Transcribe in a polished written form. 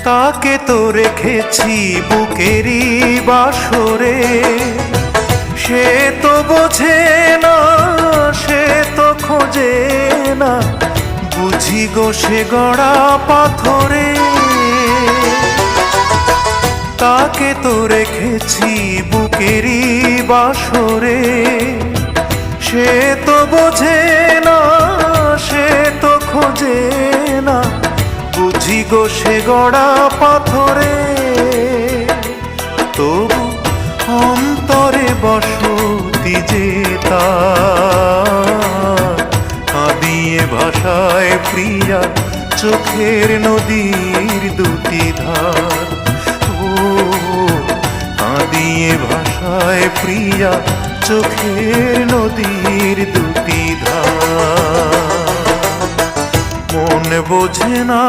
তাকে তো রেখেছি বুকেরই বাসরে, সে তো বোঝে না, সে তো খোঁজে না, বুঝি গো সে গড়া পাথরে। তাকে তো রেখেছি বুকেরই বাসরে, সে তো বোঝে না, সে তো খোঁজে না, বুঝি গো সে গড়া পাথরে। তবু অন্তরে বসতি যে তার, কাঁদিয়ে ভাষায় প্রিয়া চোখের নদীর দুটি ধার। ও কাঁদিয়ে ভাষায় প্রিয়া চোখের নদীর দুটি ধার। মন বোঝে না